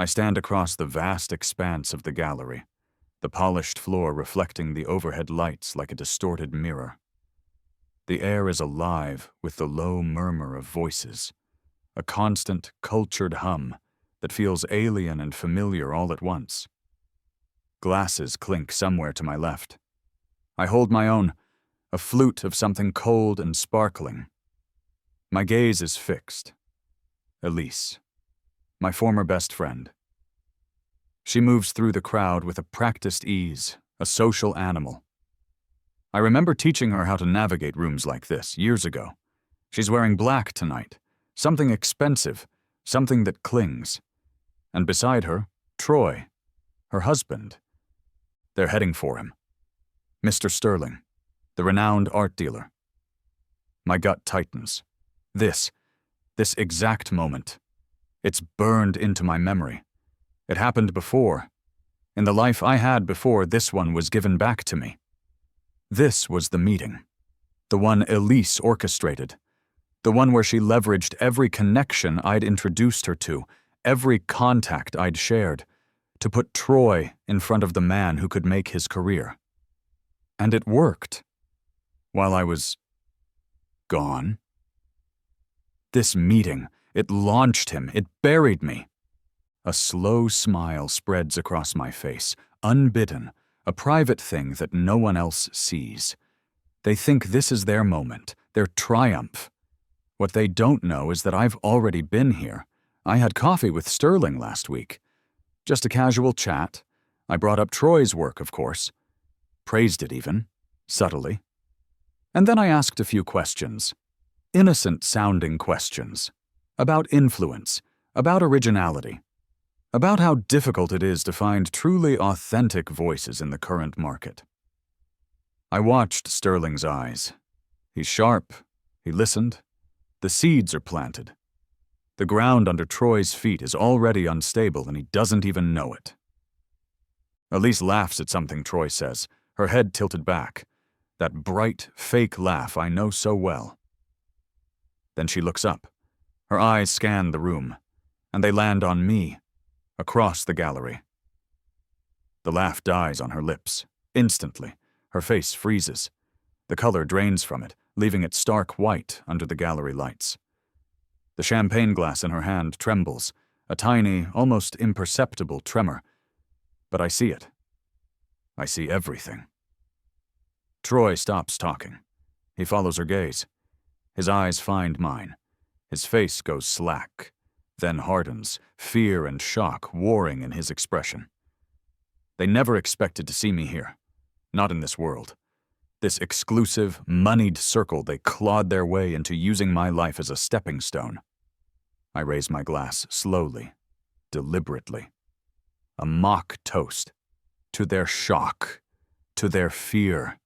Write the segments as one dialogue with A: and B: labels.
A: I stand across the vast expanse of the gallery, the polished floor reflecting the overhead lights like a distorted mirror. The air is alive with the low murmur of voices, a constant, cultured hum that feels alien and familiar all at once. Glasses clink somewhere to my left. I hold my own, a flute of something cold and sparkling. My gaze is fixed. Elise, my former best friend. She moves through the crowd with a practiced ease, a social animal. I remember teaching her how to navigate rooms like this years ago. She's wearing black tonight, something expensive, something that clings. And beside her, Troy, her husband. They're heading for him. Mr. Sterling, the renowned art dealer. My gut tightens. This exact moment. It's burned into my memory. It happened before. In the life I had before this one was given back to me. This was the meeting. The one Elise orchestrated. The one where she leveraged every connection I'd introduced her to, every contact I'd shared, to put Troy in front of the man who could make his career. And it worked. While I was gone. This meeting, it launched him, it buried me. A slow smile spreads across my face, unbidden, a private thing that no one else sees. They think this is their moment, their triumph. What they don't know is that I've already been here. I had coffee with Sterling last week. Just a casual chat. I brought up Troy's work, of course. Praised it even, subtly. And then I asked a few questions. Innocent-sounding questions. About influence, about originality, about how difficult it is to find truly authentic voices in the current market. I watched Sterling's eyes. He's sharp. He listened. The seeds are planted. The ground under Troy's feet is already unstable and he doesn't even know it. Elise laughs at something Troy says, her head tilted back. That bright, fake laugh I know so well. Then she looks up. Her eyes scan the room, and they land on me, across the gallery. The laugh dies on her lips. Instantly, her face freezes. The color drains from it, leaving it stark white under the gallery lights. The champagne glass in her hand trembles, a tiny, almost imperceptible tremor. But I see it. I see everything. Troy stops talking. He follows her gaze. His eyes find mine. His face goes slack, then hardens, fear and shock warring in his expression. They never expected to see me here. Not in this world. This exclusive, moneyed circle they clawed their way into using my life as a stepping stone. I raise my glass slowly, deliberately. A mock toast. To their shock. To their fear.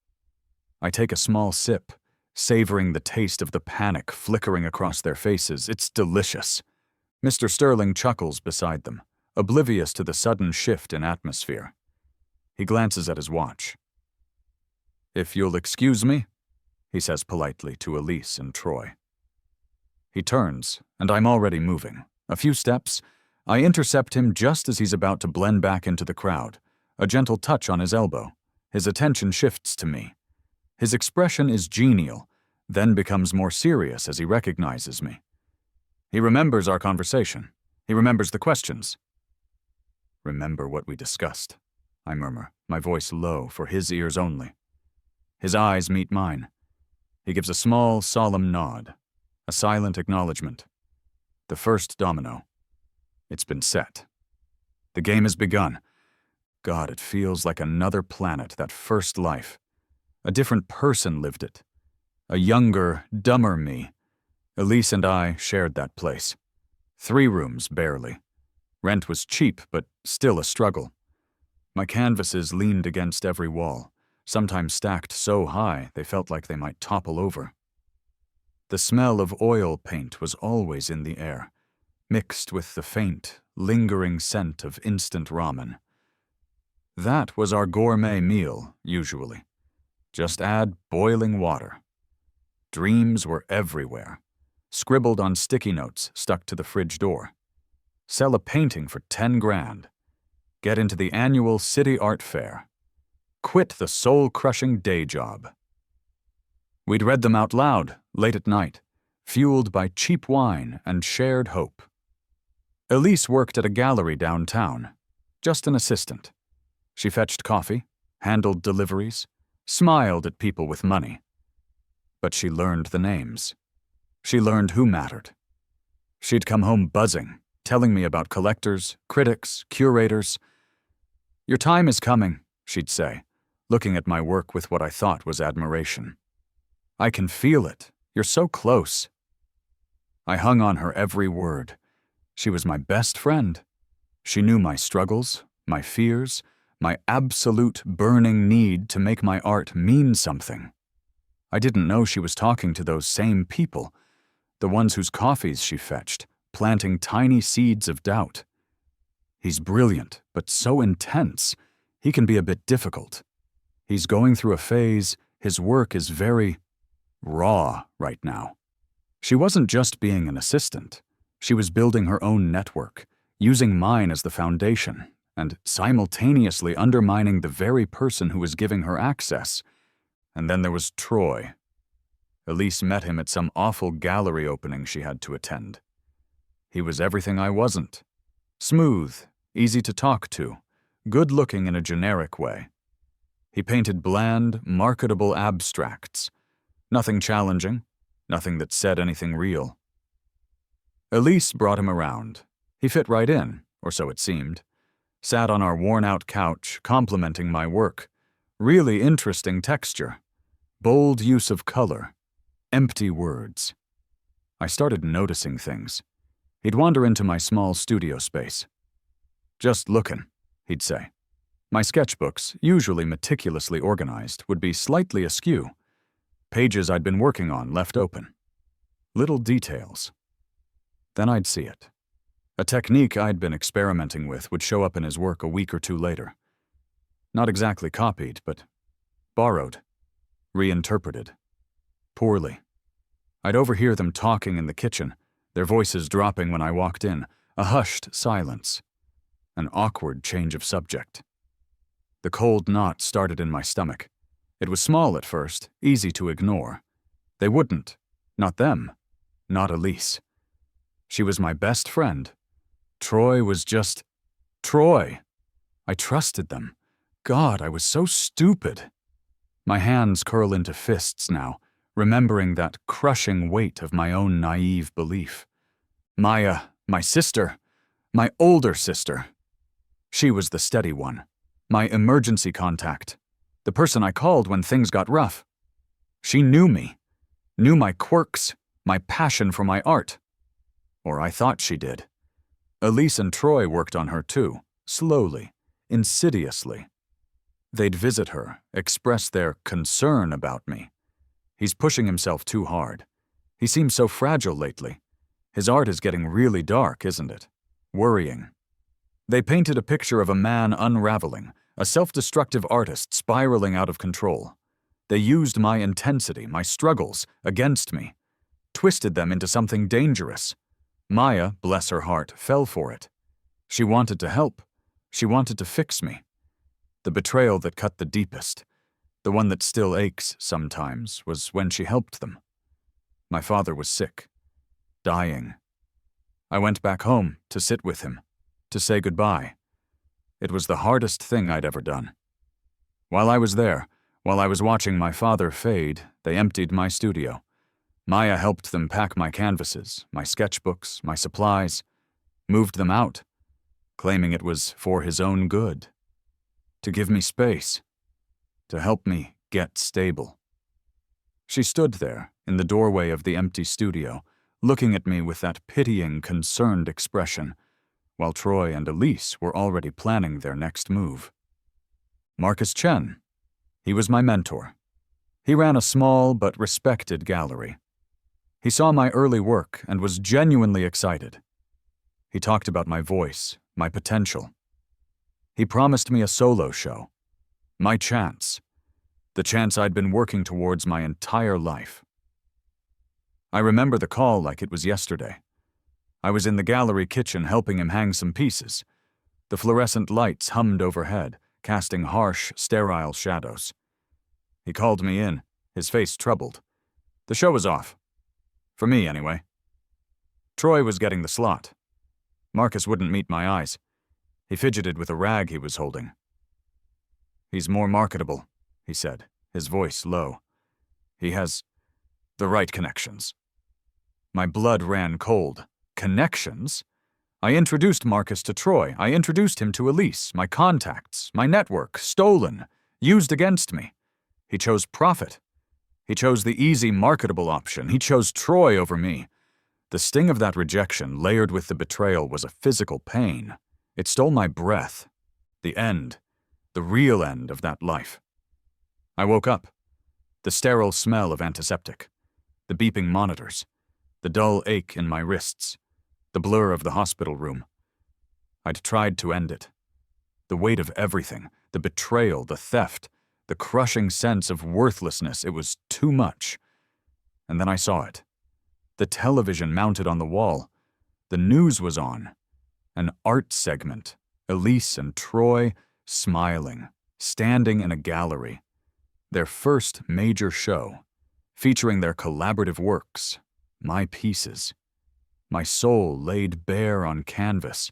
A: I take a small sip, savoring the taste of the panic flickering across their faces. It's delicious. Mr. Sterling chuckles beside them, oblivious to the sudden shift in atmosphere. He glances at his watch. "If you'll excuse me," he says politely to Elise and Troy. He turns, and I'm already moving. A few steps, I intercept him just as he's about to blend back into the crowd. A gentle touch on his elbow. His attention shifts to me. His expression is genial, then becomes more serious as he recognizes me. He remembers our conversation. He remembers the questions. "Remember what we discussed," I murmur, my voice low for his ears only. His eyes meet mine. He gives a small, solemn nod, a silent acknowledgement. The first domino. It's been set. The game has begun. God, it feels like another planet, that first life. A different person lived it. A younger, dumber me. Elise and I shared that place. 3 rooms, barely. Rent was cheap, but still a struggle. My canvases leaned against every wall, sometimes stacked so high they felt like they might topple over. The smell of oil paint was always in the air, mixed with the faint, lingering scent of instant ramen. That was our gourmet meal, usually. Just add boiling water. Dreams were everywhere, scribbled on sticky notes stuck to the fridge door. sell a painting for 10 grand, get into the annual city art fair, quit the soul-crushing day job. We'd read them out loud, late at night, fueled by cheap wine and shared hope. Elise worked at a gallery downtown, just an assistant. She fetched coffee, handled deliveries, smiled at people with money. But she learned the names. She learned who mattered. She'd come home buzzing, telling me about collectors, critics, curators. "Your time is coming," she'd say, looking at my work with what I thought was admiration. "I can feel it. You're so close." I hung on her every word. She was my best friend. She knew my struggles, my fears, my absolute burning need to make my art mean something. I didn't know she was talking to those same people, the ones whose coffees she fetched, planting tiny seeds of doubt. "He's brilliant, but so intense. He can be a bit difficult. He's going through a phase. His work is very raw right now." She wasn't just being an assistant. She was building her own network, using mine as the foundation, and simultaneously undermining the very person who was giving her access. And then there was Troy. Elise met him at some awful gallery opening she had to attend. He was everything I wasn't. Smooth, easy to talk to, good-looking in a generic way. He painted bland, marketable abstracts. Nothing challenging, nothing that said anything real. Elise brought him around. He fit right in, or so it seemed. Sat on our worn-out couch, complimenting my work. Really interesting texture. Bold use of color. Empty words. I started noticing things. He'd wander into my small studio space. "Just lookin'," he'd say. My sketchbooks, usually meticulously organized, would be slightly askew. Pages I'd been working on left open. Little details. Then I'd see it. A technique I'd been experimenting with would show up in his work a week or two later. Not exactly copied, but borrowed, reinterpreted. Poorly. I'd overhear them talking in the kitchen, their voices dropping when I walked in, a hushed silence. An awkward change of subject. The cold knot started in my stomach. It was small at first, easy to ignore. They wouldn't. Not them. Not Elise. She was my best friend. Troy was just Troy. I trusted them. God, I was so stupid. My hands curl into fists now, remembering that crushing weight of my own naive belief. Maya, my sister, my older sister. She was the steady one, my emergency contact, the person I called when things got rough. She knew me, knew my quirks, my passion for my art. Or I thought she did. Elise and Troy worked on her too, slowly, insidiously. They'd visit her, express their concern about me. "He's pushing himself too hard. He seems so fragile lately. His art is getting really dark, isn't it? Worrying." They painted a picture of a man unraveling, a self-destructive artist spiraling out of control. They used my intensity, my struggles, against me, twisted them into something dangerous. Maya, bless her heart, fell for it. She wanted to help. She wanted to fix me. The betrayal that cut the deepest, the one that still aches sometimes, was when she helped them. My father was sick, dying. I went back home to sit with him, to say goodbye. It was the hardest thing I'd ever done. While I was there, while I was watching my father fade, they emptied my studio. Maya helped them pack my canvases, my sketchbooks, my supplies, moved them out, claiming it was for his own good, to give me space, to help me get stable. She stood there, in the doorway of the empty studio, looking at me with that pitying, concerned expression, while Troy and Elise were already planning their next move. Marcus Chen. He was my mentor. He ran a small but respected gallery. He saw my early work and was genuinely excited. He talked about my voice, my potential. He promised me a solo show. My chance. The chance I'd been working towards my entire life. I remember the call like it was yesterday. I was in the gallery kitchen helping him hang some pieces. The fluorescent lights hummed overhead, casting harsh, sterile shadows. He called me in, his face troubled. The show was off. For me, anyway. Troy was getting the slot. Marcus wouldn't meet my eyes. He fidgeted with a rag he was holding. "He's more marketable," he said, his voice low. "He has the right connections." My blood ran cold. Connections? I introduced Marcus to Troy. I introduced him to Elise, my contacts, my network, stolen, used against me. He chose profit. He chose the easy, marketable option. He chose Troy over me. The sting of that rejection, layered with the betrayal, was a physical pain. It stole my breath. The end. The real end of that life. I woke up. The sterile smell of antiseptic. The beeping monitors. The dull ache in my wrists. The blur of the hospital room. I'd tried to end it. The weight of everything, the betrayal, the theft, the crushing sense of worthlessness, it was too much. And then I saw it. The television mounted on the wall. The news was on. An art segment. Elise and Troy smiling, standing in a gallery. Their first major show, featuring their collaborative works, my pieces. My soul laid bare on canvas,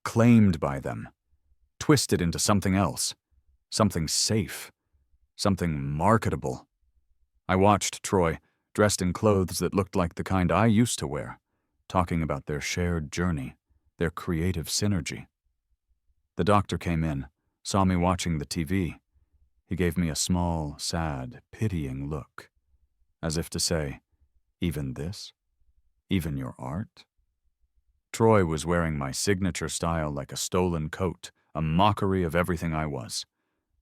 A: claimed by them, twisted into something else, something safe, something marketable. I watched Troy, dressed in clothes that looked like the kind I used to wear, talking about their shared journey, their creative synergy. The doctor came in, saw me watching the TV. He gave me a small, sad, pitying look, as if to say, "Even this? Even your art?" Troy was wearing my signature style like a stolen coat, a mockery of everything I was.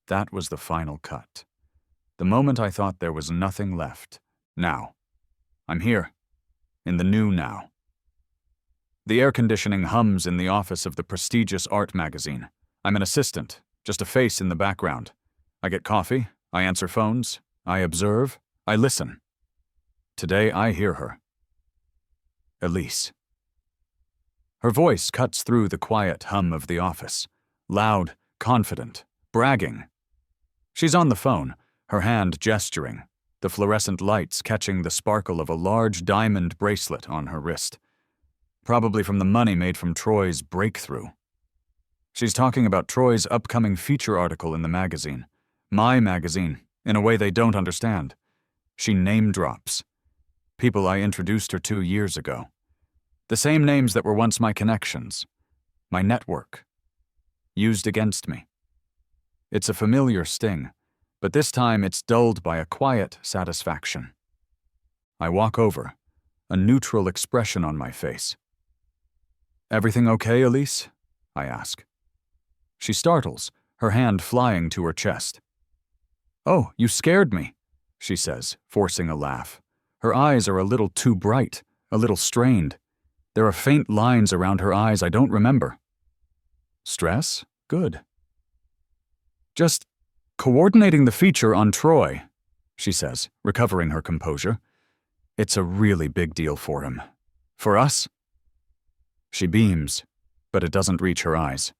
A: That was the final cut. The moment I thought there was nothing left. Now. I'm here. In the new now. The air conditioning hums in the office of the prestigious art magazine. I'm an assistant, just a face in the background. I get coffee, I answer phones, I observe, I listen. Today I hear her. Elise. Her voice cuts through the quiet hum of the office. Loud, confident, bragging. She's on the phone, her hand gesturing, the fluorescent lights catching the sparkle of a large diamond bracelet on her wrist. Probably from the money made from Troy's breakthrough. She's talking about Troy's upcoming feature article in the magazine. My magazine, in a way they don't understand. She name drops. People I introduced her to years ago. The same names that were once my connections. My network. Used against me. It's a familiar sting, but this time it's dulled by a quiet satisfaction. I walk over, a neutral expression on my face. "Everything okay, Elise?" I ask. She startles, her hand flying to her chest. "Oh, you scared me," she says, forcing a laugh. Her eyes are a little too bright, a little strained. There are faint lines around her eyes I don't remember. Stress? Good. "Just coordinating the feature on Troy," she says, recovering her composure. "It's a really big deal for him. For us?" She beams, but it doesn't reach her eyes.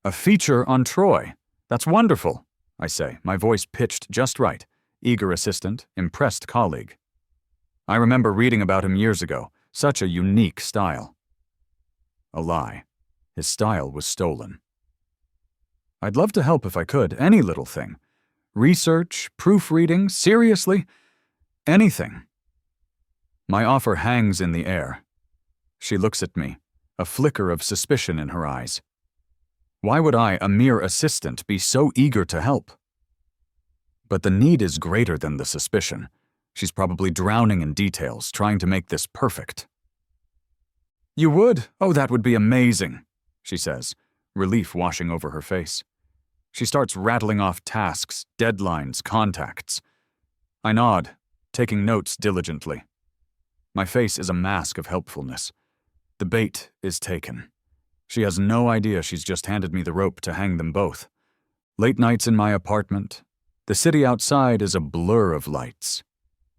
A: "A feature on Troy? That's wonderful," I say, my voice pitched just right. Eager assistant, impressed colleague. I remember reading about him years ago. Such a unique style. A lie. His style was stolen. "I'd love to help if I could, any little thing. Research, proofreading, seriously, anything." My offer hangs in the air. She looks at me, a flicker of suspicion in her eyes. Why would I, a mere assistant, be so eager to help? But the need is greater than the suspicion. She's probably drowning in details, trying to make this perfect. "You would? Oh, that would be amazing," she says, relief washing over her face. She starts rattling off tasks, deadlines, contacts. I nod, taking notes diligently. My face is a mask of helpfulness. The bait is taken. She has no idea she's just handed me the rope to hang them both. Late nights in my apartment. The city outside is a blur of lights.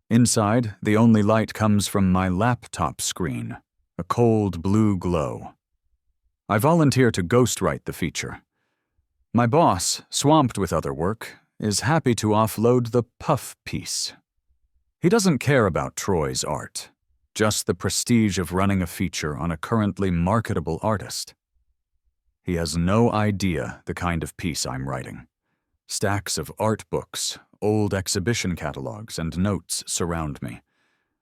A: Inside, the only light comes from my laptop screen, a a cold blue glow. I volunteer to ghostwrite the feature. My boss, swamped with other work, is happy to offload the puff piece. He doesn't care about Troy's art, just the prestige of running a feature on a currently marketable artist. He has no idea the kind of piece I'm writing. Stacks of art books, old exhibition catalogs, and notes surround me.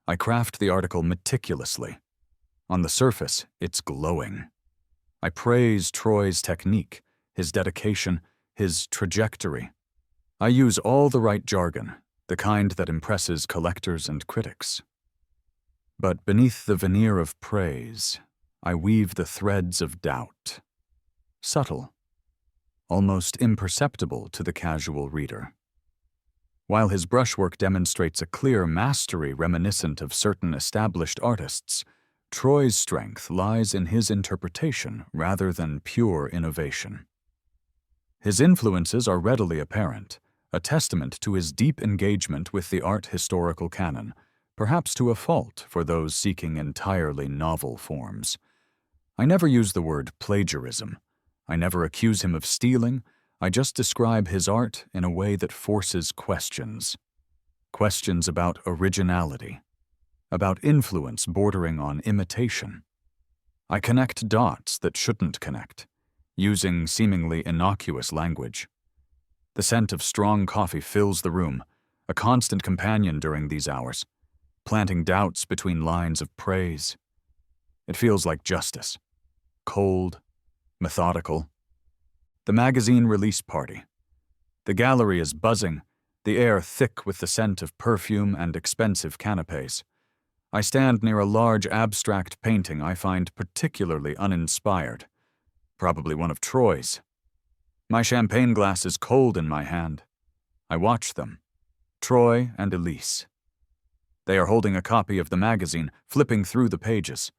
A: I craft the article meticulously. On the surface, it's glowing. I praise Troy's technique, his dedication, his trajectory. I use all the right jargon, the kind that impresses collectors and critics. But beneath the veneer of praise, I weave the threads of doubt. Subtle, almost imperceptible to the casual reader. While his brushwork demonstrates a clear mastery reminiscent of certain established artists, Troy's strength lies in his interpretation rather than pure innovation. His influences are readily apparent, a testament to his deep engagement with the art historical canon, perhaps to a fault for those seeking entirely novel forms. I never use the word plagiarism. I never accuse him of stealing. I just describe his art in a way that forces questions. Questions about originality, about influence bordering on imitation. I connect dots that shouldn't connect, using seemingly innocuous language. The scent of strong coffee fills the room, a constant companion during these hours, planting doubts between lines of praise. It feels like justice, cold, methodical. The magazine release party. The gallery is buzzing, the air thick with the scent of perfume and expensive canapes. I stand near a large abstract painting I find particularly uninspired, probably one of Troy's. My champagne glass is cold in my hand. I watch them, Troy and Elise. They are holding a copy of the magazine, flipping through the pages.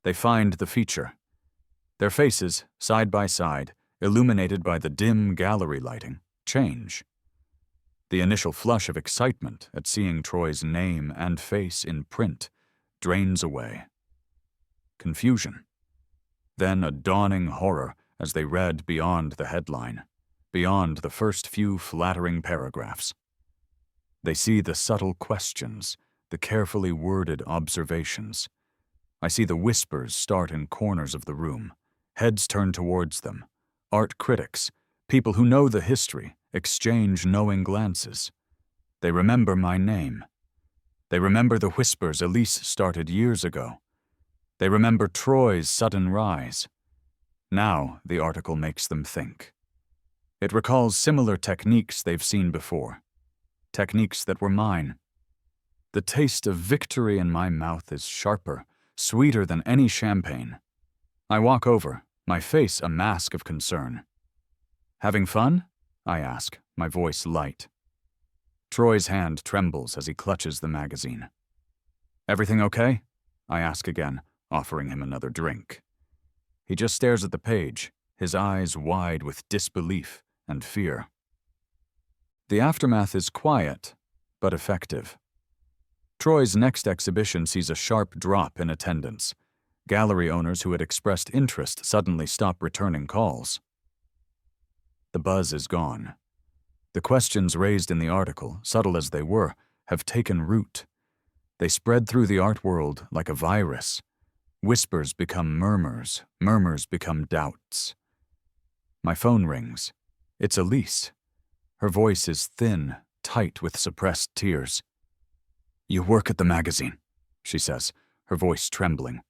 A: They find the feature. Their faces, side by side, illuminated by the dim gallery lighting, change. The initial flush of excitement at seeing Troy's name and face in print drains away. Confusion. Then a dawning horror as they read beyond the headline, beyond the first few flattering paragraphs. They see the subtle questions, the carefully worded observations. I see the whispers start in corners of the room, heads turn towards them. Art critics, people who know the history, exchange knowing glances. They remember my name. They remember the whispers Elise started years ago. They remember Troy's sudden rise. Now the article makes them think. It recalls similar techniques they've seen before, techniques that were mine. The taste of victory in my mouth is sharper, sweeter than any champagne. I walk over, my face a mask of concern. Having fun? I ask, my voice light. Troy's hand trembles as he clutches the magazine. Everything okay? I ask again, offering him another drink. He just stares at the page, his eyes wide with disbelief and fear. The aftermath is quiet, but effective. Troy's next exhibition sees a sharp drop in attendance. Gallery owners who had expressed interest suddenly stop returning calls. The buzz is gone. The questions raised in the article, subtle as they were, have taken root. They spread through the art world like a virus. Whispers become murmurs, murmurs become doubts. My phone rings. It's Elise. Her voice is thin, tight with suppressed tears. You work at the magazine, she says, her voice trembling.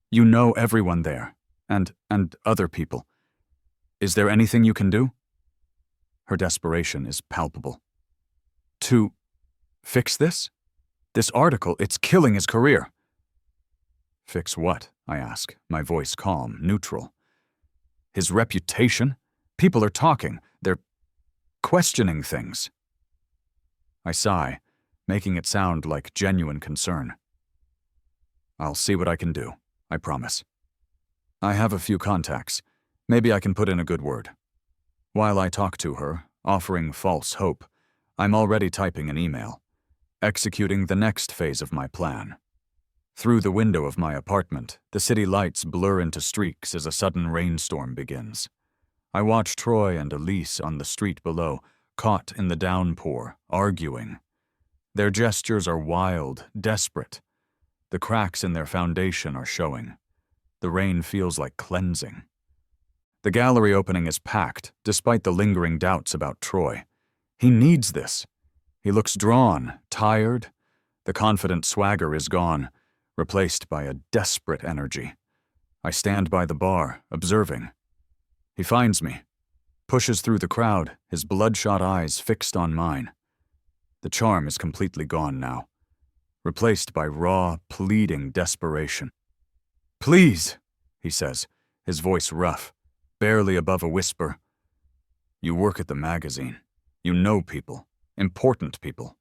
A: You know everyone there, and other people. Is there anything you can do? Her desperation is palpable. To fix this? This article, it's killing his career. Fix what? I ask, my voice calm, neutral. His reputation? People are talking. They're questioning things. I sigh, making it sound like genuine concern. I'll see what I can do, I promise. I have a few contacts. Maybe I can put in a good word. While I talk to her, offering false hope, I'm already typing an email, executing the next phase of my plan. Through the window of my apartment, the city lights blur into streaks as a sudden rainstorm begins. I watch Troy and Elise on the street below, caught in the downpour, arguing. Their gestures are wild, desperate. The cracks in their foundation are showing. The rain feels like cleansing. The gallery opening is packed, despite the lingering doubts about Troy. He needs this. He looks drawn, tired. The confident swagger is gone, replaced by a desperate energy. I stand by the bar, observing. He finds me, pushes through the crowd, his bloodshot eyes fixed on mine. The charm is completely gone now, replaced by raw, pleading desperation. "Please," he says, his voice rough, barely above a whisper. "You work at the magazine. You know people, important people."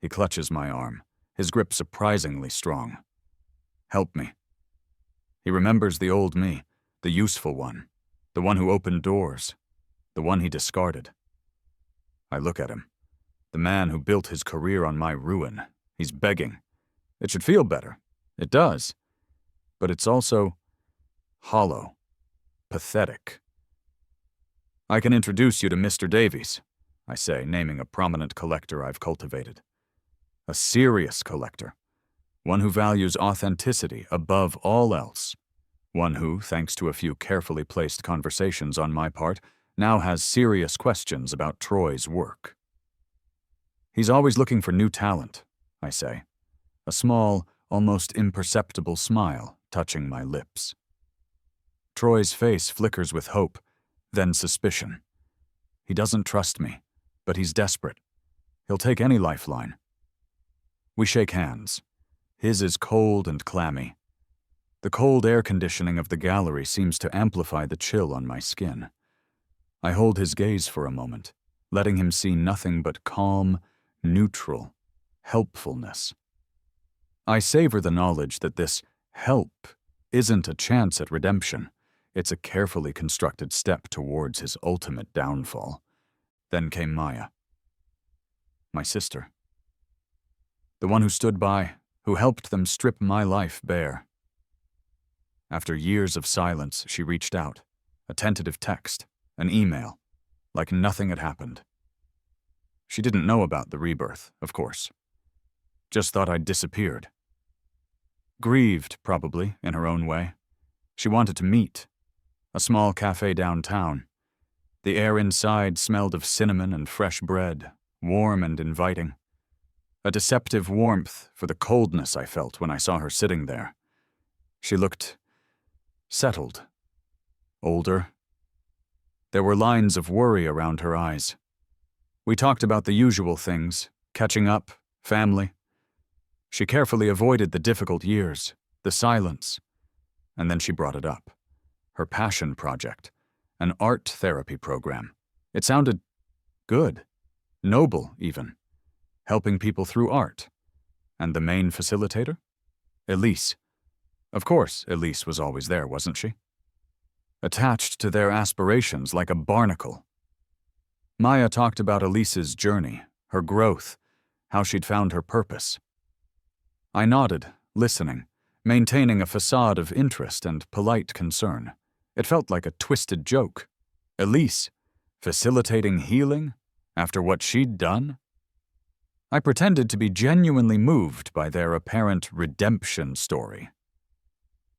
A: He clutches my arm, his grip surprisingly strong. "Help me." He remembers the old me, the useful one, the one who opened doors, the one he discarded. I look at him, the man who built his career on my ruin. He's begging. It should feel better. It does. But it's also hollow, pathetic. "I can introduce you to Mr. Davies," I say, naming a prominent collector I've cultivated. A serious collector. One who values authenticity above all else. One who, thanks to a few carefully placed conversations on my part, now has serious questions about Troy's work. "He's always looking for new talent," I say, a small, almost imperceptible smile touching my lips. Troy's face flickers with hope, then suspicion. He doesn't trust me, but he's desperate. He'll take any lifeline. We shake hands. His is cold and clammy. The cold air conditioning of the gallery seems to amplify the chill on my skin. I hold his gaze for a moment, letting him see nothing but calm, neutral helpfulness. I savor the knowledge that this help isn't a chance at redemption. It's a carefully constructed step towards his ultimate downfall. Then came Maya. My sister. The one who stood by, who helped them strip my life bare. After years of silence, she reached out, a tentative text, an email, like nothing had happened. She didn't know about the rebirth, of course. Just thought I'd disappeared. Grieved, probably, in her own way. She wanted to meet. A small cafe downtown. The air inside smelled of cinnamon and fresh bread, warm and inviting. A deceptive warmth for the coldness I felt when I saw her sitting there. She looked settled, older. There were lines of worry around her eyes. We talked about the usual things, catching up, family. She carefully avoided the difficult years, the silence. And then she brought it up. Her passion project, an art therapy program. It sounded good, noble even, helping people through art. And the main facilitator? Elise. Of course, Elise was always there, wasn't she? Attached to their aspirations like a barnacle. Maya talked about Elise's journey, her growth, how she'd found her purpose. I nodded, listening, maintaining a facade of interest and polite concern. It felt like a twisted joke. Elise, facilitating healing after what she'd done? I pretended to be genuinely moved by their apparent redemption story.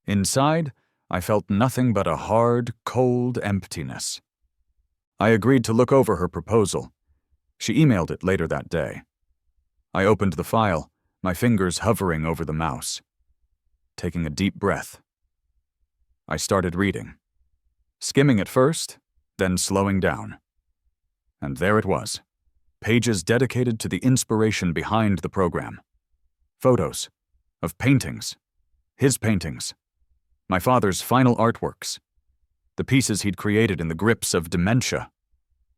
A: Inside, I felt nothing but a hard, cold emptiness. I agreed to look over her proposal. She emailed it later that day. I opened the file, my fingers hovering over the mouse. Taking a deep breath, I started reading. Skimming at first, then slowing down. And there it was. Pages dedicated to the inspiration behind the program. Photos of paintings. His paintings. My father's final artworks. The pieces he'd created in the grips of dementia.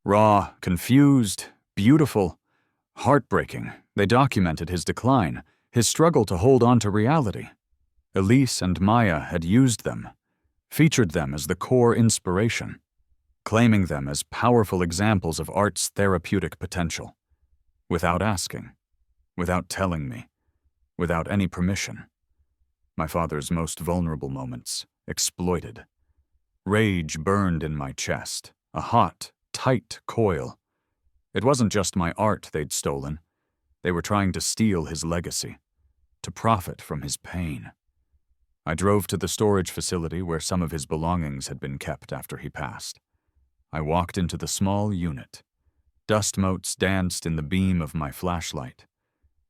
A: Raw, confused, beautiful, heartbreaking, they documented his decline, his struggle to hold on to reality. Elise and Maya had used them, featured them as the core inspiration, claiming them as powerful examples of art's therapeutic potential. Without asking, without telling me, without any permission. My father's most vulnerable moments, exploited. Rage burned in my chest, a hot, tight coil. It wasn't just my art they'd stolen. They were trying to steal his legacy, to profit from his pain. I drove to the storage facility where some of his belongings had been kept after he passed. I walked into the small unit. Dust motes danced in the beam of my flashlight.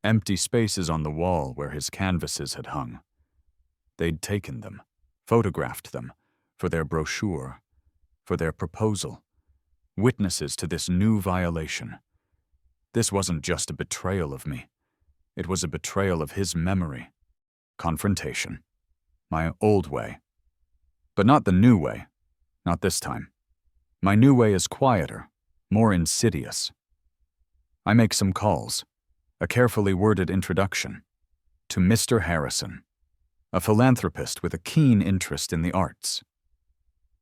A: Empty spaces on the wall where his canvases had hung. They'd taken them, photographed them, for their brochure, for their proposal, witnesses to this new violation. This wasn't just a betrayal of me. It was a betrayal of his memory. Confrontation. My old way. But not the new way. Not this time. My new way is quieter, more insidious. I make some calls, a carefully worded introduction, to Mr. Harrison, a philanthropist with a keen interest in the arts.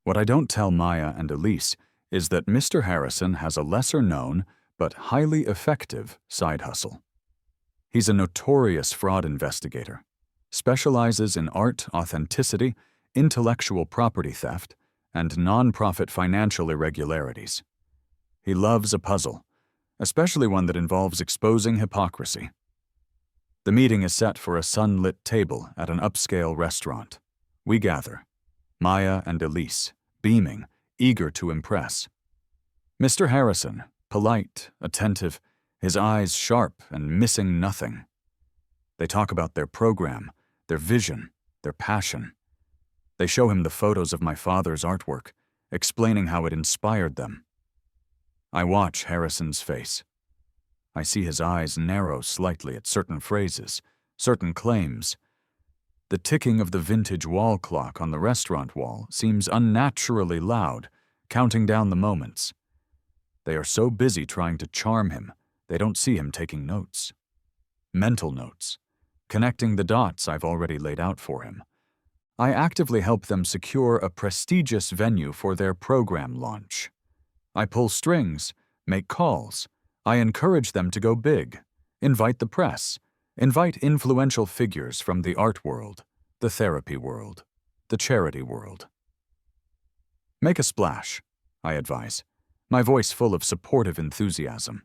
A: What I don't tell Maya and Elise is that Mr. Harrison has a lesser-known but highly effective side hustle. He's a notorious fraud investigator, specializes in art authenticity, intellectual property theft, and non-profit financial irregularities. He loves a puzzle, especially one that involves exposing hypocrisy. The meeting is set for a sunlit table at an upscale restaurant. We gather, Maya and Elise, beaming, eager to impress. Mr. Harrison, polite, attentive, his eyes sharp and missing nothing. They talk about their program, their vision, their passion. They show him the photos of my father's artwork, explaining how it inspired them. I watch Harrison's face. I see his eyes narrow slightly at certain phrases, certain claims. The ticking of the vintage wall clock on the restaurant wall seems unnaturally loud, counting down the moments. They are so busy trying to charm him, they don't see him taking notes. Mental notes, connecting the dots I've already laid out for him. I actively help them secure a prestigious venue for their program launch. I pull strings, make calls. I encourage them to go big, invite the press, invite influential figures from the art world, the therapy world, the charity world. Make a splash, I advise, my voice full of supportive enthusiasm.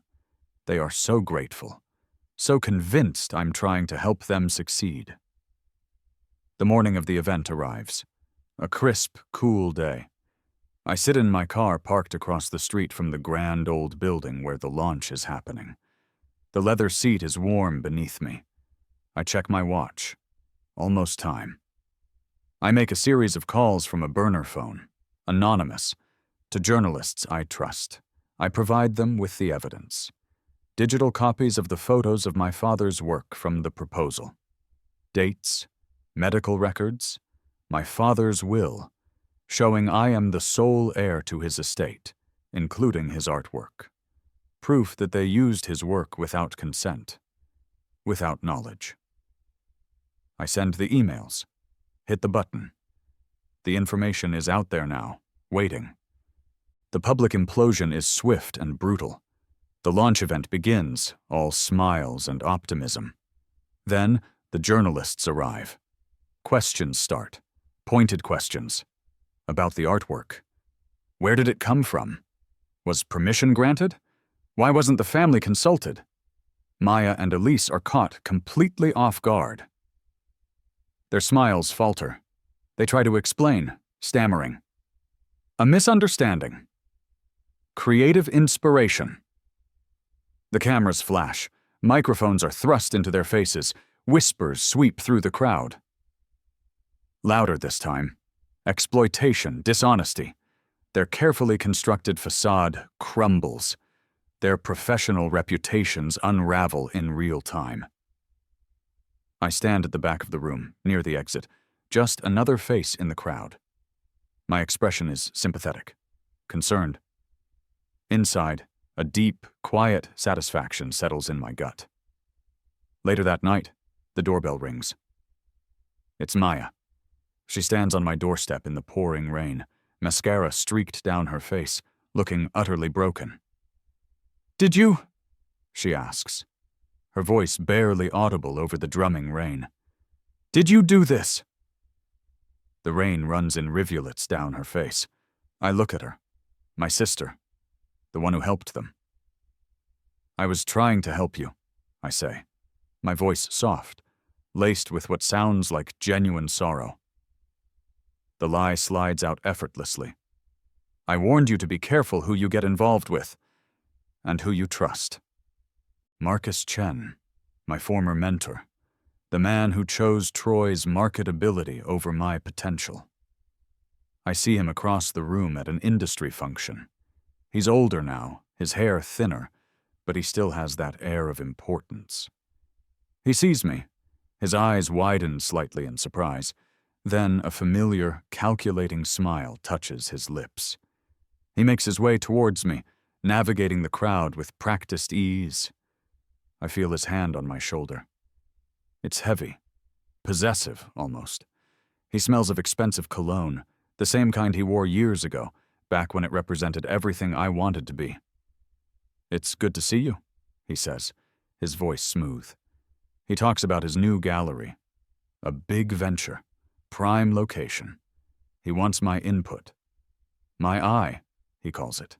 A: They are so grateful, so convinced I'm trying to help them succeed. The morning of the event arrives, a crisp, cool day. I sit in my car parked across the street from the grand old building where the launch is happening. The leather seat is warm beneath me. I check my watch. Almost time. I make a series of calls from a burner phone, anonymous, to journalists I trust. I provide them with the evidence. Digital copies of the photos of my father's work from the proposal. Dates, medical records, my father's will, showing I am the sole heir to his estate, including his artwork. Proof that they used his work without consent, without knowledge. I send the emails, hit the button. The information is out there now, waiting. The public implosion is swift and brutal. The launch event begins, all smiles and optimism. Then, the journalists arrive. Questions start, pointed questions. About the artwork. Where did it come from? Was permission granted? Why wasn't the family consulted? Maya and Elise are caught completely off guard. Their smiles falter. They try to explain, stammering. A misunderstanding. Creative inspiration. The cameras flash. Microphones are thrust into their faces. Whispers sweep through the crowd. Louder this time. Exploitation, dishonesty. Their carefully constructed facade crumbles. Their professional reputations unravel in real time. I stand at the back of the room, near the exit, just another face in the crowd. My expression is sympathetic, concerned. Inside, a deep, quiet satisfaction settles in my gut. Later that night, the doorbell rings. It's Maya. She stands on my doorstep in the pouring rain, mascara streaked down her face, looking utterly broken. "Did you?" she asks, her voice barely audible over the drumming rain. Did you do this? The rain runs in rivulets down her face. I look at her. My sister. The one who helped them. I was trying to help you, I say, my voice soft, laced with what sounds like genuine sorrow. The lie slides out effortlessly. I warned you to be careful who you get involved with, and who you trust. Marcus Chen, my former mentor, the man who chose Troy's marketability over my potential. I see him across the room at an industry function. He's older now, his hair thinner, but he still has that air of importance. He sees me. His eyes widen slightly in surprise. Then a familiar, calculating smile touches his lips. He makes his way towards me, navigating the crowd with practiced ease. I feel his hand on my shoulder. It's heavy, possessive almost. He smells of expensive cologne, the same kind he wore years ago, back when it represented everything I wanted to be. It's good to see you, he says, his voice smooth. He talks about his new gallery. A big venture, prime location. He wants my input. My eye, he calls it.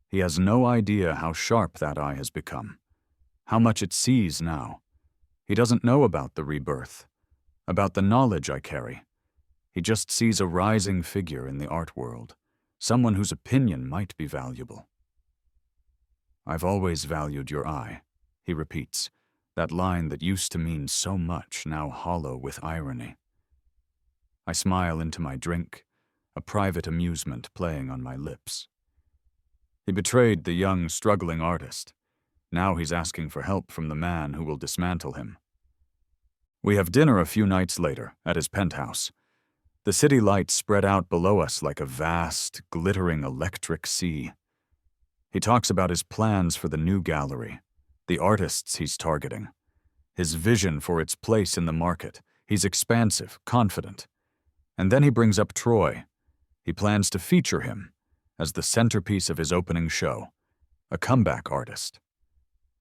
A: He has no idea how sharp that eye has become, how much it sees now. He doesn't know about the rebirth, about the knowledge I carry. He just sees a rising figure in the art world, someone whose opinion might be valuable. I've always valued your eye, he repeats, that line that used to mean so much, now hollow with irony. I smile into my drink, a private amusement playing on my lips. He betrayed the young, struggling artist. Now he's asking for help from the man who will dismantle him. We have dinner a few nights later at his penthouse. The city lights spread out below us like a vast, glittering electric sea. He talks about his plans for the new gallery, the artists he's targeting, his vision for its place in the market. He's expansive, confident. And then he brings up Troy. He plans to feature him as the centerpiece of his opening show, a comeback artist.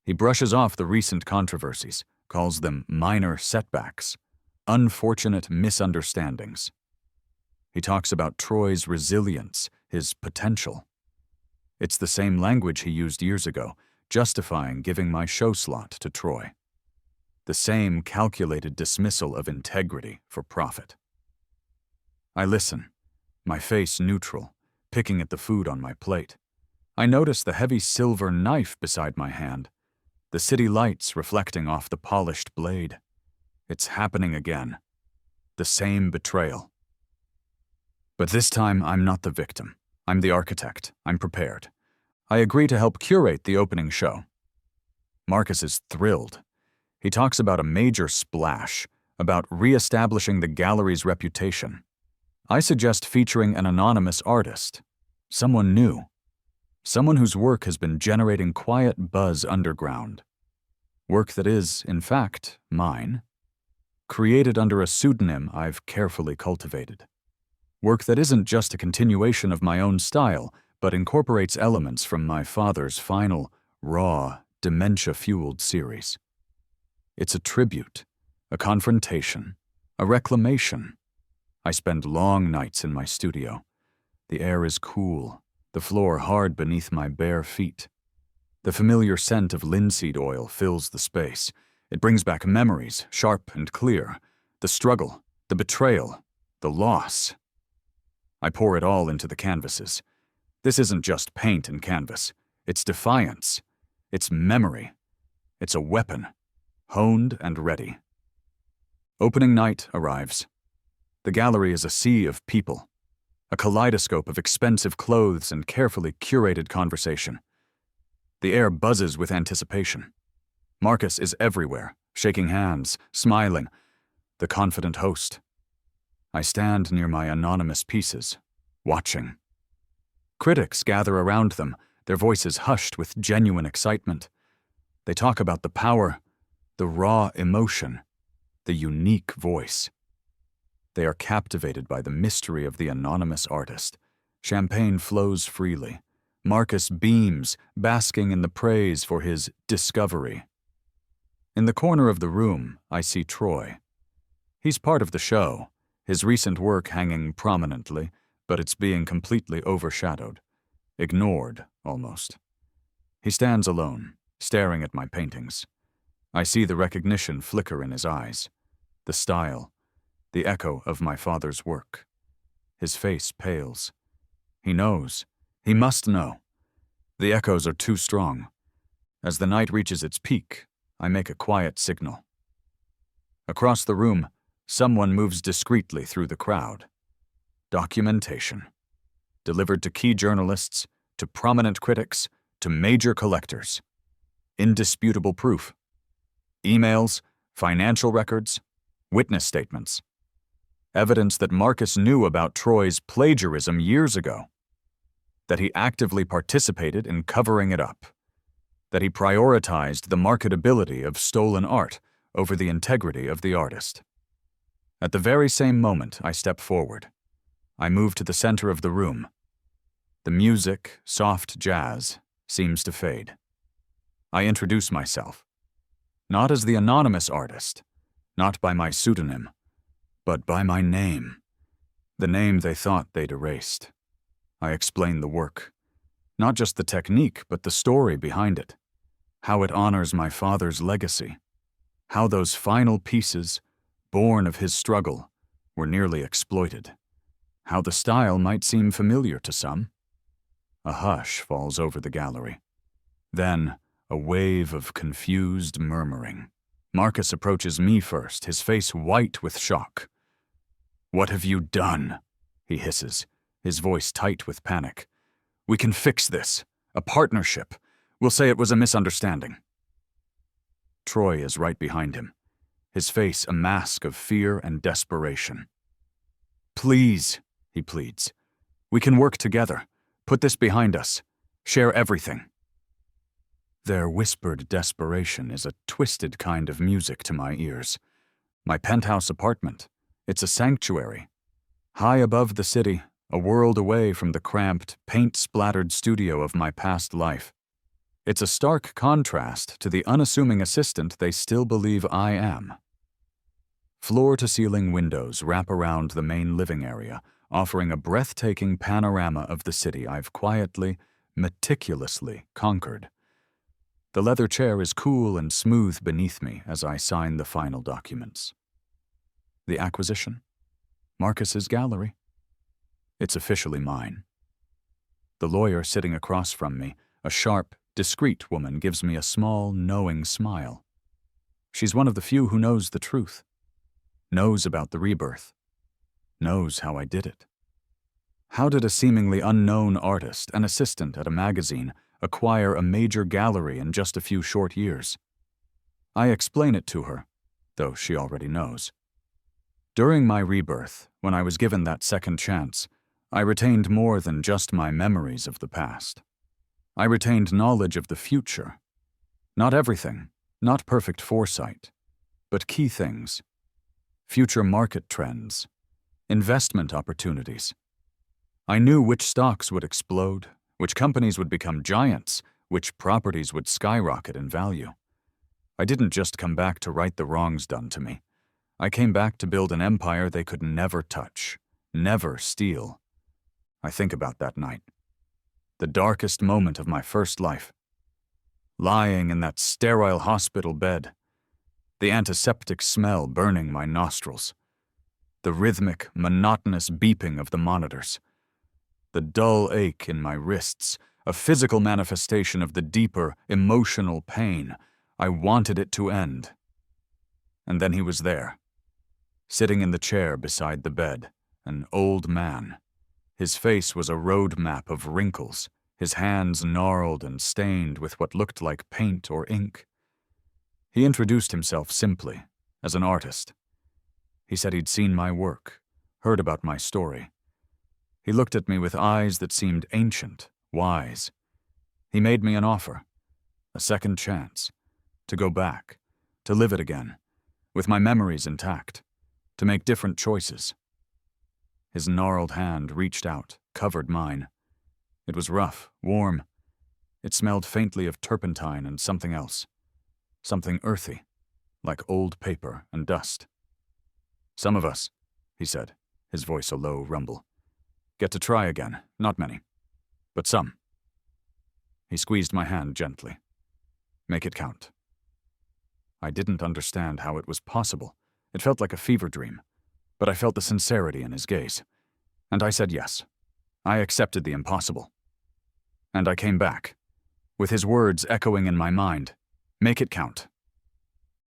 A: He brushes off the recent controversies, calls them minor setbacks, unfortunate misunderstandings. He talks about Troy's resilience, his potential. It's the same language he used years ago, justifying giving my show slot to Troy. The same calculated dismissal of integrity for profit. I listen, my face neutral, picking at the food on my plate. I notice the heavy silver knife beside my hand, the city lights reflecting off the polished blade. It's happening again. The same betrayal. But this time, I'm not the victim. I'm the architect. I'm prepared. I agree to help curate the opening show. Marcus is thrilled. He talks about a major splash, about re-establishing the gallery's reputation. I suggest featuring an anonymous artist, someone new, someone whose work has been generating quiet buzz underground. Work that is, in fact, mine. Created under a pseudonym I've carefully cultivated. Work that isn't just a continuation of my own style, but incorporates elements from my father's final, raw, dementia-fueled series. It's a tribute, a confrontation, a reclamation. I spend long nights in my studio. The air is cool, the floor hard beneath my bare feet. The familiar scent of linseed oil fills the space. It brings back memories, sharp and clear. The struggle, the betrayal, the loss. I pour it all into the canvases. This isn't just paint and canvas. It's defiance. It's memory. It's a weapon, honed and ready. Opening night arrives. The gallery is a sea of people, a kaleidoscope of expensive clothes and carefully curated conversation. The air buzzes with anticipation. Marcus is everywhere, shaking hands, smiling, the confident host. I stand near my anonymous pieces, watching. Critics gather around them, their voices hushed with genuine excitement. They talk about the power, the raw emotion, the unique voice. They are captivated by the mystery of the anonymous artist. Champagne flows freely. Marcus beams, basking in the praise for his discovery. In the corner of the room, I see Troy. He's part of the show, his recent work hanging prominently, but it's being completely overshadowed. Ignored, almost. He stands alone, staring at my paintings. I see the recognition flicker in his eyes, the style, the echo of my father's work. His face pales. He knows. He must know. The echoes are too strong. As the night reaches its peak, I make a quiet signal. Across the room, someone moves discreetly through the crowd. Documentation. Delivered to key journalists, to prominent critics, to major collectors. Indisputable proof. Emails, financial records, witness statements. Evidence that Marcus knew about Troy's plagiarism years ago. That he actively participated in covering it up. That he prioritized the marketability of stolen art over the integrity of the artist. At the very same moment I step forward. I move to the center of the room. The music, soft jazz, seems to fade. I introduce myself. Not as the anonymous artist, not by my pseudonym, but by my name. The name they thought they'd erased. I explain the work. Not just the technique, but the story behind it. How it honors my father's legacy. How those final pieces, born of his struggle, were nearly exploited. How the style might seem familiar to some. A hush falls over the gallery. Then, a wave of confused murmuring. Marcus approaches me first, his face white with shock. "What have you done?" he hisses, his voice tight with panic. "We can fix this. A partnership. We'll say it was a misunderstanding." Troy is right behind him, his face a mask of fear and desperation. "Please," he pleads. "We can work together. Put this behind us. Share everything." Their whispered desperation is a twisted kind of music to my ears. My penthouse apartment. It's a sanctuary. High above the city, a world away from the cramped, paint-splattered studio of my past life. It's a stark contrast to the unassuming assistant they still believe I am. Floor-to-ceiling windows wrap around the main living area, offering a breathtaking panorama of the city I've quietly, meticulously conquered. The leather chair is cool and smooth beneath me as I sign the final documents. The acquisition? Marcus's gallery? It's officially mine. The lawyer sitting across from me, a sharp, discreet woman, gives me a small, knowing smile. She's one of the few who knows the truth. Knows about the rebirth. Knows how I did it. How did a seemingly unknown artist, an assistant at a magazine, acquire a major gallery in just a few short years? I explain it to her, though she already knows. During my rebirth, when I was given that second chance, I retained more than just my memories of the past. I retained knowledge of the future. Not everything, not perfect foresight, but key things. Future market trends, investment opportunities. I knew which stocks would explode, which companies would become giants, which properties would skyrocket in value. I didn't just come back to right the wrongs done to me. I came back to build an empire they could never touch, never steal. I think about that night. The darkest moment of my first life. Lying in that sterile hospital bed. The antiseptic smell burning my nostrils. The rhythmic, monotonous beeping of the monitors. The dull ache in my wrists, a physical manifestation of the deeper, emotional pain. I wanted it to end. And then he was there. Sitting in the chair beside the bed, an old man. His face was a road map of wrinkles, his hands gnarled and stained with what looked like paint or ink. He introduced himself simply, as an artist. He said he'd seen my work, heard about my story. He looked at me with eyes that seemed ancient, wise. He made me an offer, a second chance, to go back, to live it again, with my memories intact, to make different choices. His gnarled hand reached out, covered mine. It was rough, warm. It smelled faintly of turpentine and something else. Something earthy, like old paper and dust. Some of us, he said, his voice a low rumble, get to try again, not many, but some. He squeezed my hand gently. Make it count. I didn't understand how it was possible. It felt like a fever dream, but I felt the sincerity in his gaze. And I said yes. I accepted the impossible. And I came back, with his words echoing in my mind, make it count.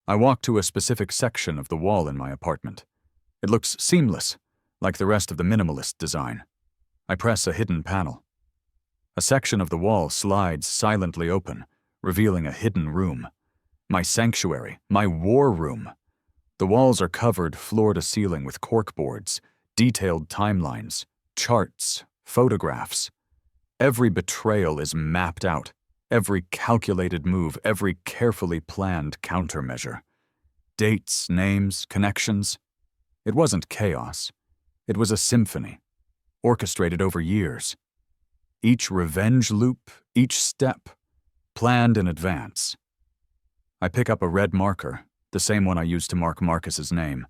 A: I walked to a specific section of the wall in my apartment. It looks seamless, like the rest of the minimalist design. I press a hidden panel. A section of the wall slides silently open, revealing a hidden room. My sanctuary, my war room. The walls are covered floor to ceiling with corkboards, detailed timelines, charts, photographs. Every betrayal is mapped out, every calculated move, every carefully planned countermeasure. Dates, names, connections. It wasn't chaos. It was a symphony, orchestrated over years. Each revenge loop, each step, planned in advance. I pick up a red marker, the same one I used to mark Marcus's name.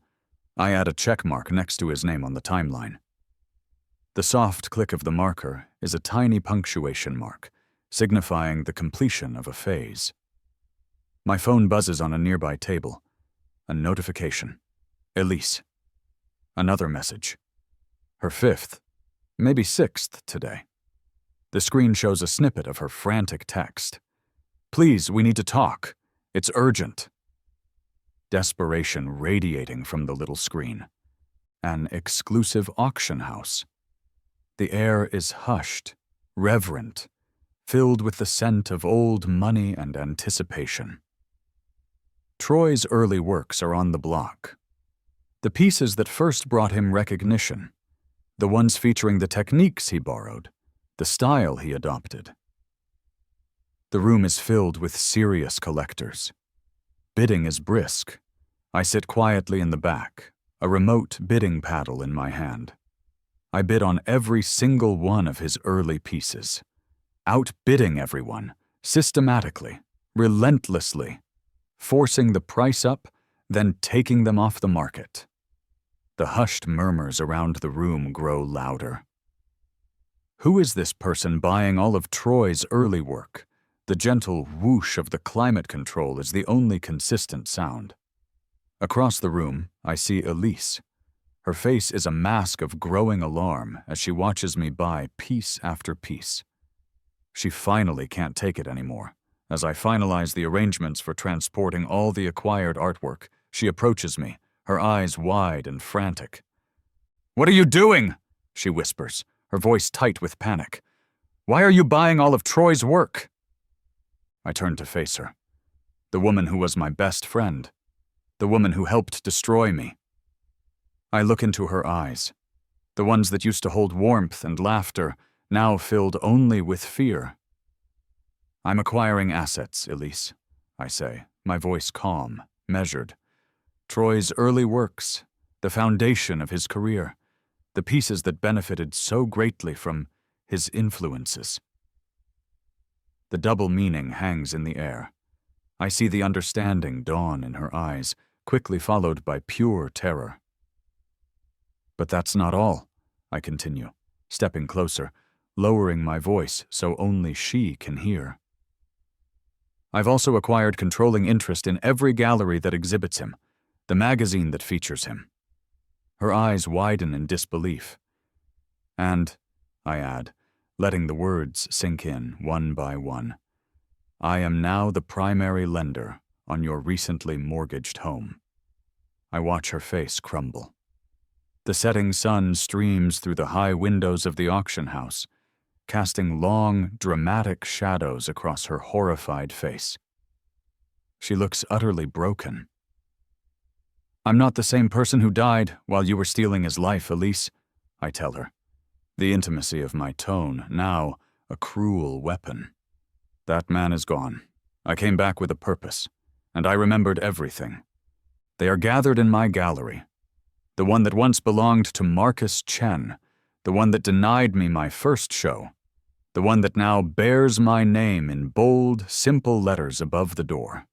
A: I add a check mark next to his name on the timeline. The soft click of the marker is a tiny punctuation mark, signifying the completion of a phase. My phone buzzes on a nearby table. A notification. Elise. Another message. Her 5th, maybe 6th today. The screen shows a snippet of her frantic text. Please, we need to talk. It's urgent. Desperation radiating from the little screen. An exclusive auction house. The air is hushed, reverent, filled with the scent of old money and anticipation. Troy's early works are on the block. The pieces that first brought him recognition, the ones featuring the techniques he borrowed, the style he adopted. The room is filled with serious collectors. Bidding is brisk. I sit quietly in the back, a remote bidding paddle in my hand. I bid on every single one of his early pieces, outbidding everyone, systematically, relentlessly, forcing the price up, then taking them off the market. The hushed murmurs around the room grow louder. Who is this person buying all of Troy's early work? The gentle whoosh of the climate control is the only consistent sound. Across the room, I see Elise. Her face is a mask of growing alarm as she watches me buy piece after piece. She finally can't take it anymore. As I finalize the arrangements for transporting all the acquired artwork, she approaches me, her eyes wide and frantic. "What are you doing?" she whispers, her voice tight with panic. "Why are you buying all of Troy's work?" I turn to face her. The woman who was my best friend. The woman who helped destroy me. I look into her eyes. The ones that used to hold warmth and laughter, now filled only with fear. "I'm acquiring assets, Elise," I say, my voice calm, measured. Troy's early works, the foundation of his career, the pieces that benefited so greatly from his influences. The double meaning hangs in the air. I see the understanding dawn in her eyes, quickly followed by pure terror. "But that's not all," I continue, stepping closer, lowering my voice so only she can hear. "I've also acquired controlling interest in every gallery that exhibits him, the magazine that features him." Her eyes widen in disbelief. "And," I add, letting the words sink in one by one, "I am now the primary lender on your recently mortgaged home." I watch her face crumble. The setting sun streams through the high windows of the auction house, casting long, dramatic shadows across her horrified face. She looks utterly broken. "I'm not the same person who died while you were stealing his life, Elise," I tell her, the intimacy of my tone now a cruel weapon. "That man is gone. I came back with a purpose, and I remembered everything. They are gathered in my gallery, the one that once belonged to Marcus Chen, the one that denied me my first show, the one that now bears my name in bold, simple letters above the door.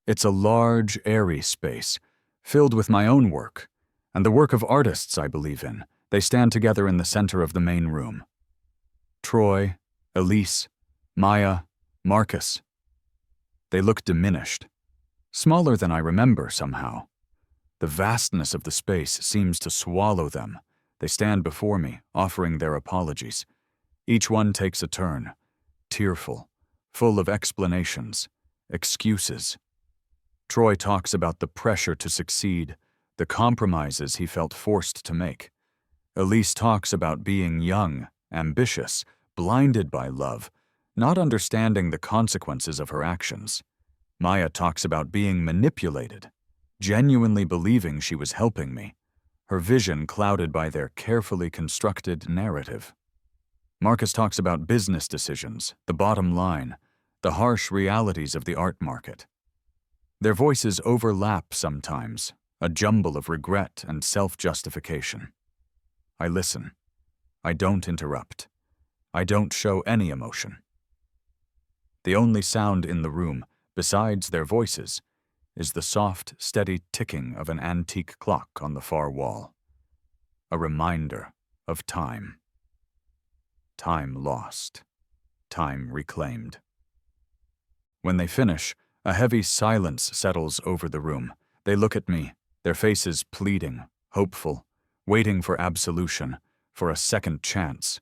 A: It's a large, airy space, filled with my own work, And the work of artists I believe in. They stand together in the center of the main room. Troy, Elise, Maya, Marcus. They look diminished, smaller than I remember somehow. The vastness of the space seems to swallow them. They stand before me, offering their apologies. Each one takes a turn, tearful, full of explanations, excuses. Troy talks about the pressure to succeed, the compromises he felt forced to make. Elise talks about being young, ambitious, blinded by love, not understanding the consequences of her actions. Maya talks about being manipulated, genuinely believing she was helping me, her vision clouded by their carefully constructed narrative. Marcus talks about business decisions, the bottom line, the harsh realities of the art market. Their voices overlap sometimes, a jumble of regret and self-justification. I listen. I don't interrupt. I don't show any emotion. The only sound in the room, besides their voices, is the soft, steady ticking of an antique clock on the far wall. A reminder of time. Time lost. Time reclaimed. When they finish, a heavy silence settles over the room. They look at me, their faces pleading, hopeful, waiting for absolution, for a second chance,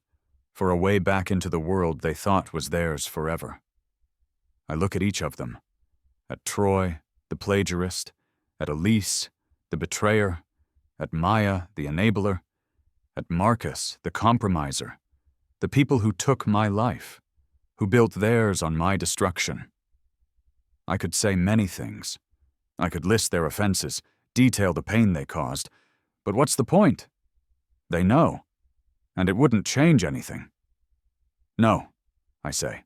A: for a way back into the world they thought was theirs forever. I look at each of them, at Troy, the plagiarist, at Elise, the betrayer, at Maya, the enabler, at Marcus, the compromiser, the people who took my life, who built theirs on my destruction. I could say many things. I could list their offenses, detail the pain they caused, but what's the point? They know, and it wouldn't change anything. No, I say.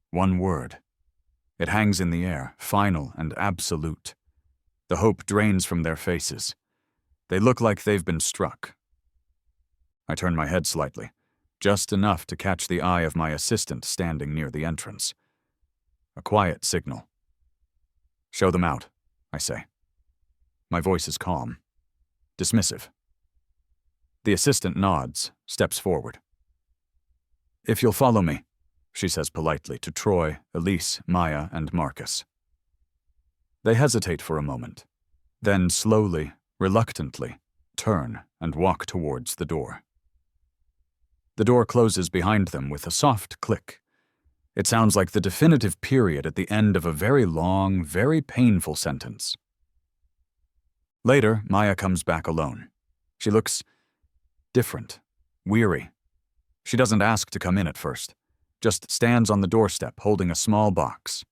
A: One word. It hangs in the air, final and absolute. The hope drains from their faces. They look like they've been struck. I turn my head slightly, just enough to catch the eye of my assistant standing near the entrance. A quiet signal. Show them out, I say. My voice is calm, dismissive. The assistant nods, steps forward. If you'll follow me, she says politely to Troy, Elise, Maya, and Marcus. They hesitate for a moment, then slowly, reluctantly, turn and walk towards the door. The door closes behind them with a soft click. It sounds like the definitive period at the end of a very long, very painful sentence. Later, Maya comes back alone. She looks different, weary. She doesn't ask to come in at first, just stands on the doorstep holding a small box.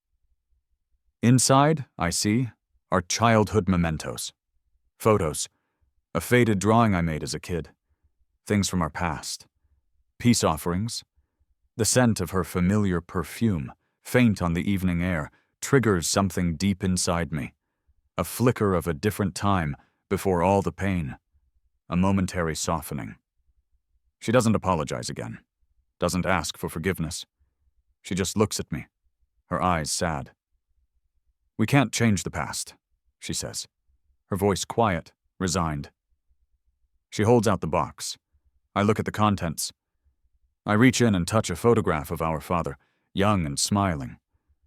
A: Inside, I see, are childhood mementos. Photos, a faded drawing I made as a kid, things from our past, peace offerings. The scent of her familiar perfume, faint on the evening air, triggers something deep inside me. A flicker of a different time before all the pain. A momentary softening. She doesn't apologize again. Doesn't ask for forgiveness. She just looks at me, her eyes sad. We can't change the past, she says, her voice quiet, resigned. She holds out the box. I look at the contents. I reach in and touch a photograph of our father, young and smiling.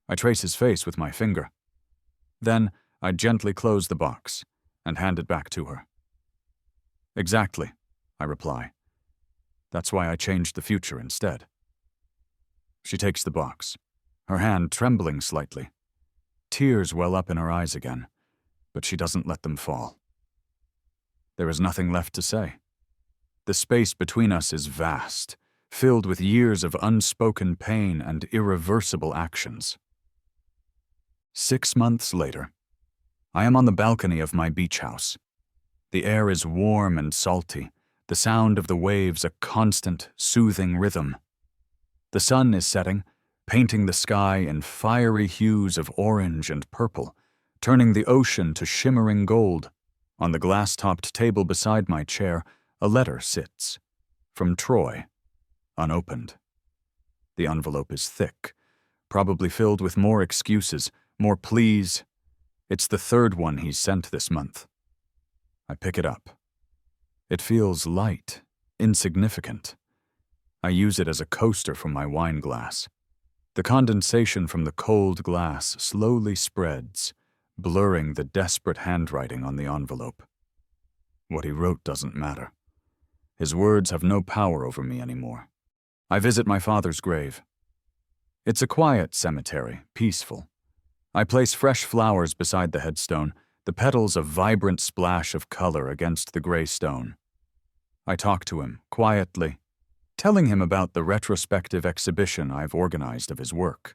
A: I trace his face with my finger. Then I gently close the box and hand it back to her. Exactly, I reply. That's why I changed the future instead. She takes the box, her hand trembling slightly. Tears well up in her eyes again, but she doesn't let them fall. There is nothing left to say. The space between us is vast, filled with years of unspoken pain and irreversible actions. 6 months later, I am on the balcony of my beach house. The air is warm and salty, the sound of the waves a constant, soothing rhythm. The sun is setting, painting the sky in fiery hues of orange and purple, turning the ocean to shimmering gold. On the glass-topped table beside my chair, a letter sits. From Troy. Unopened. The envelope is thick, probably filled with more excuses, more pleas. It's the third one he's sent this month. I pick it up, It feels light, insignificant. I use it as a coaster for my wine glass. The condensation from the cold glass slowly spreads, blurring the desperate handwriting on the envelope. What he wrote doesn't matter. His words have no power over me anymore. I visit my father's grave. It's a quiet cemetery, peaceful. I place fresh flowers beside the headstone, the petals a vibrant splash of color against the gray stone. I talk to him, quietly, telling him about the retrospective exhibition I've organized of his work,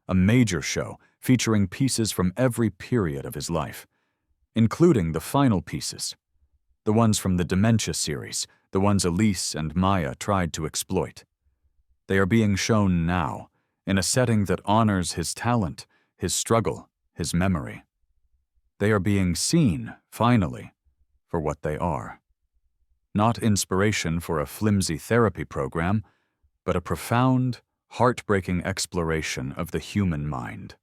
A: a major show featuring pieces from every period of his life, including the final pieces, the ones from the Dementia series, the ones Elise and Maya tried to exploit. They are being shown now, in a setting that honors his talent, his struggle, his memory. They are being seen, finally, for what they are. Not inspiration for a flimsy therapy program, but a profound, heartbreaking exploration of the human mind.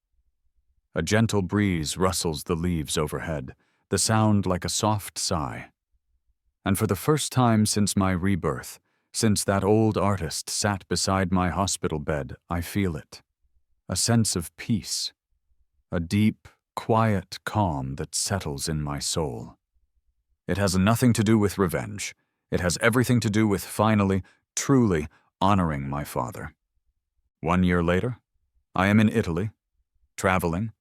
A: A gentle breeze rustles the leaves overhead, the sound like a soft sigh. And for the first time since my rebirth, since that old artist sat beside my hospital bed, I feel it. A sense of peace. A deep, quiet calm that settles in my soul. It has nothing to do with revenge. It has everything to do with finally, truly honoring my father. 1 year later, I am in Italy, traveling,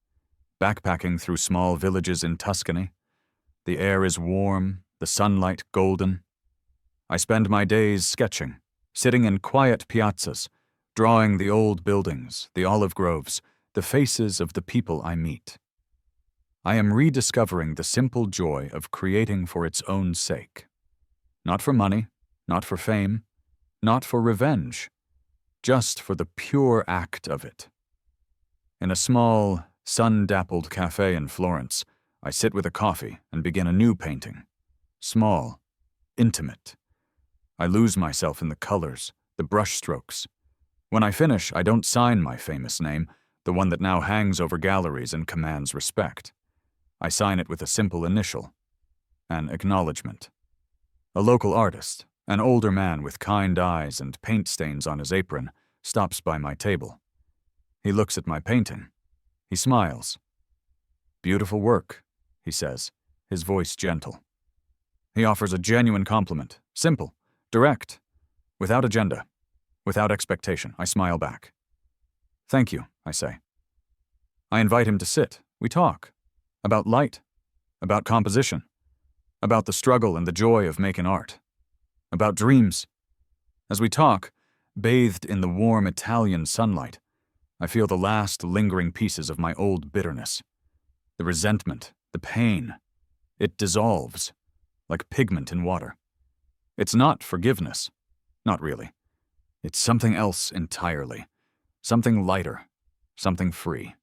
A: backpacking through small villages in Tuscany. The air is warm, the sunlight golden. I spend my days sketching, sitting in quiet piazzas, drawing the old buildings, the olive groves, the faces of the people I meet. I am rediscovering the simple joy of creating for its own sake. Not for money, not for fame, not for revenge, just for the pure act of it. In a small, sun-dappled cafe in Florence, I sit with a coffee and begin a new painting. Small, intimate. I lose myself in the colors, the brushstrokes. When I finish, I don't sign my famous name, the one that now hangs over galleries and commands respect. I sign it with a simple initial, an acknowledgement. A local artist, an older man with kind eyes and paint stains on his apron, stops by my table. He looks at my painting. He smiles. "Beautiful work," he says, his voice gentle. He offers a genuine compliment, simple, direct, without agenda, without expectation. I smile back. "Thank you," I say. I invite him to sit. We talk. About light, about composition, about the struggle and the joy of making art, about dreams. As we talk, bathed in the warm Italian sunlight, I feel the last lingering pieces of my old bitterness. The resentment, the pain. It dissolves, like pigment in water. It's not forgiveness. Not really. It's something else entirely. Something lighter. Something free.